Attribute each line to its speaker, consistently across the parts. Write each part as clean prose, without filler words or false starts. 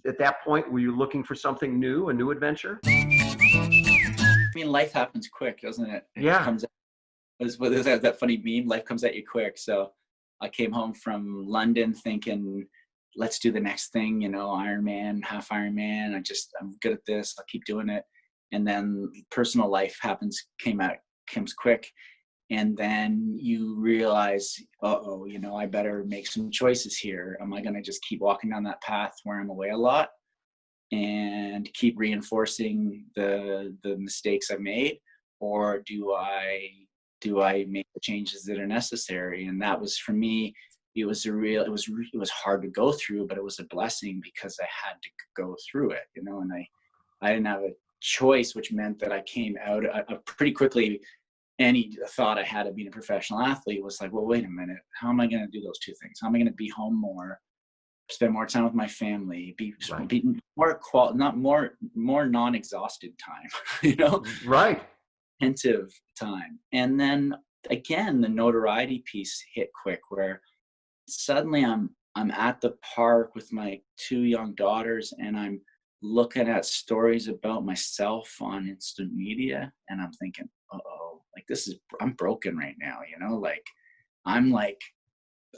Speaker 1: At that point, were you looking for something new, a new adventure?
Speaker 2: I mean, life happens quick, doesn't it?
Speaker 1: Yeah.
Speaker 2: There's that funny meme, life comes at you quick. So I came home from London thinking, let's do the next thing, Ironman, half Ironman. I'm good at this. I'll keep doing it. And then personal life comes quick. And then you realize, I better make some choices here. Am I going to just keep walking down that path where I'm away a lot and keep reinforcing the mistakes I've made? Or do I make the changes that are necessary? And that was, for me, it was hard to go through, but it was a blessing because I had to go through it, and I didn't have a choice, which meant that I came out pretty quickly. Any thought I had of being a professional athlete was like, well, wait a minute, how am I going to do those two things? How am I going to be home more, spend more time with my family, be more non-exhausted time,
Speaker 1: Right.
Speaker 2: Intensive time. And then again, the notoriety piece hit quick, where suddenly I'm at the park with my 2 young daughters, and I'm looking at stories about myself on instant media, and I'm thinking, I'm broken right now,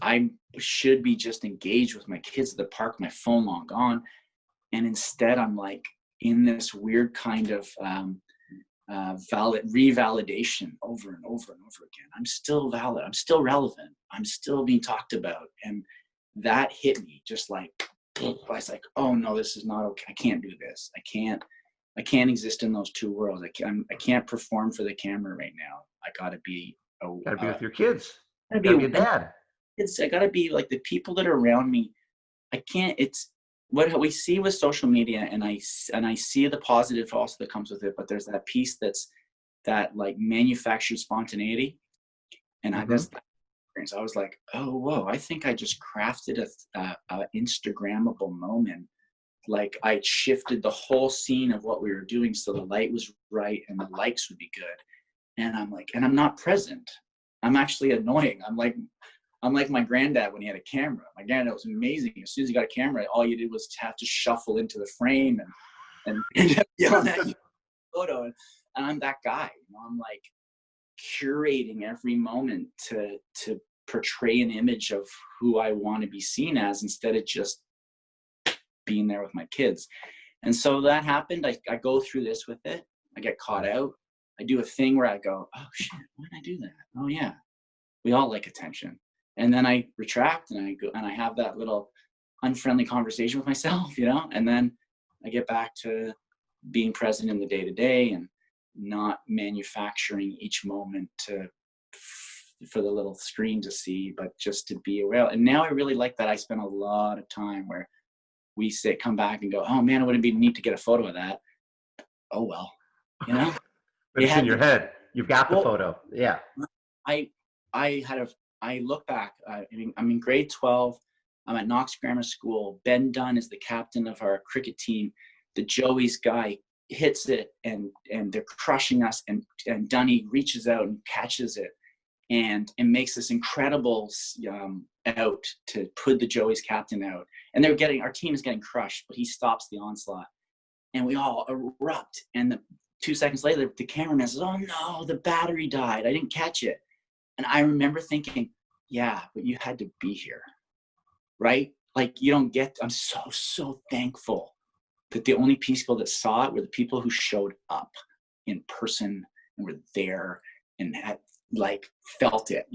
Speaker 2: I should be just engaged with my kids at the park, my phone long gone. And instead I'm like in this weird kind of revalidation over and over and over again. I'm still valid. I'm still relevant. I'm still being talked about. And that hit me just like, I was like, oh no, this is not okay. I can't do this. I can't exist in those two worlds. I can't perform for the camera right now. I gotta be
Speaker 1: with your kids.
Speaker 2: I
Speaker 1: gotta be a dad.
Speaker 2: I gotta be like the people that are around me. It's what we see with social media, and I see the positive also that comes with it, but there's that piece that's that like manufactured spontaneity. And I was like, oh, whoa, I think I just crafted a Instagrammable moment. Like I shifted the whole scene of what we were doing so the light was right and the likes would be good. And I'm like, and I'm not present. I'm actually annoying. I'm like my granddad when he had a camera. My granddad was amazing. As soon as he got a camera, all you did was have to shuffle into the frame and yelling at you photo. And I'm that guy. I'm like curating every moment to portray an image of who I want to be seen as, instead of just being there with my kids. And so that happened. I go through this with it. I get caught out. I do a thing where I go, oh shit, why did I do that? Oh yeah, we all like attention. And then I retract and I go and I have that little unfriendly conversation with myself, and then I get back to being present in the day-to-day and not manufacturing each moment for the little screen to see, but just to be aware. And now I really like that. I spend a lot of time where we come back and go, oh man, it wouldn't be neat to get a photo of that. Oh well,
Speaker 1: But it's in your head. You've got the photo. Yeah.
Speaker 2: I look back. I'm in grade 12. I'm at Knox Grammar School. Ben Dunn is the captain of our cricket team. The Joey's guy hits it, and they're crushing us. And Dunny reaches out and catches it, and makes this incredible out to put the Joey's captain out. And our team is getting crushed, but he stops the onslaught, and we all erupt. And 2 seconds later, the cameraman says, oh no, the battery died. I didn't catch it. And I remember thinking, yeah, but you had to be here, right? Like I'm so thankful that the only people that saw it were the people who showed up in person and were there and had felt it,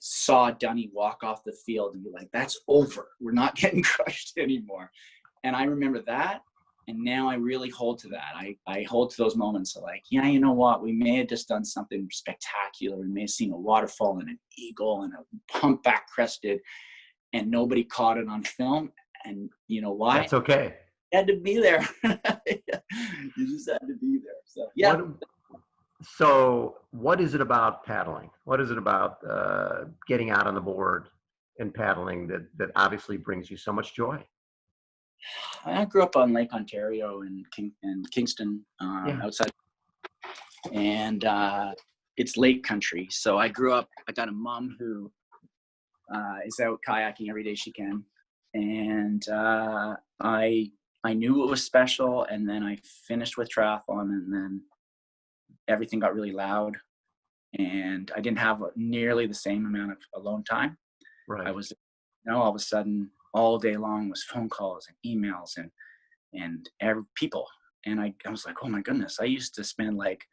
Speaker 2: saw Dunny walk off the field and be like, that's over. We're not getting crushed anymore. And I remember that. And now I really hold to that. I hold to those moments of like, yeah, you know what? We may have just done something spectacular. We may have seen a waterfall and an eagle and a humpback crested, and nobody caught it on film. And you know why?
Speaker 1: That's okay.
Speaker 2: You had to be there. You just had to be there. So yeah.
Speaker 1: So what is it about paddling? What is it about getting out on the board and paddling that obviously brings you so much joy?
Speaker 2: I grew up on Lake Ontario in Kingston, outside, and it's lake country. So I got a mom who is out kayaking every day she can, and I I knew it was special, and then I finished with triathlon, and then everything got really loud, and I didn't have nearly the same amount of alone time. I
Speaker 1: Right.
Speaker 2: was, all of a sudden, all day long was phone calls and emails and people. And I was like, oh my goodness, I used to spend like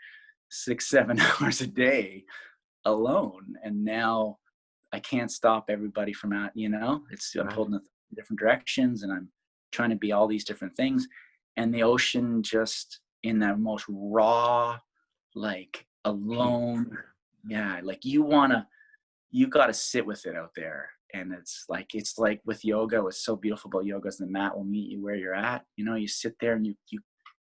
Speaker 2: 6, 7 hours a day alone. And now I can't stop everybody from out, I'm
Speaker 1: Right.
Speaker 2: pulled in different directions, and I'm trying to be all these different things. And the ocean, just in that most raw, like
Speaker 1: Peace.
Speaker 2: alone. Yeah. Like you got to sit with it out there. And it's like with yoga, what's so beautiful about yoga is the mat will meet you where you're at. You sit there, and you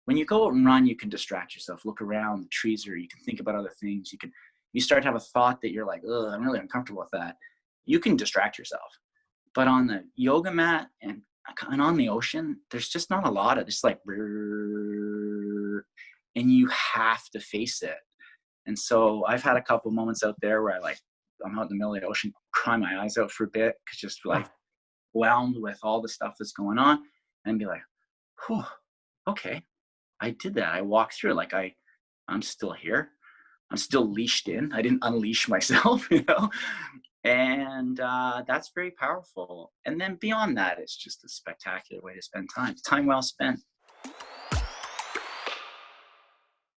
Speaker 2: when you go out and run, you can distract yourself, look around the trees, or you can think about other things. You start to have a thought that you're like, oh, I'm really uncomfortable with that. You can distract yourself. But on the yoga mat and on the ocean, there's just not a lot of just like, and you have to face it. And so I've had a couple moments out there where I'm out in the middle of the ocean, cry my eyes out for a bit, because just like whelmed with all the stuff that's going on, and be like, whew, okay, I did that. I walked through it. Like I'm still here. I'm still leashed in. I didn't unleash myself, and that's very powerful. And then beyond that, it's just a spectacular way to spend time. Time well spent.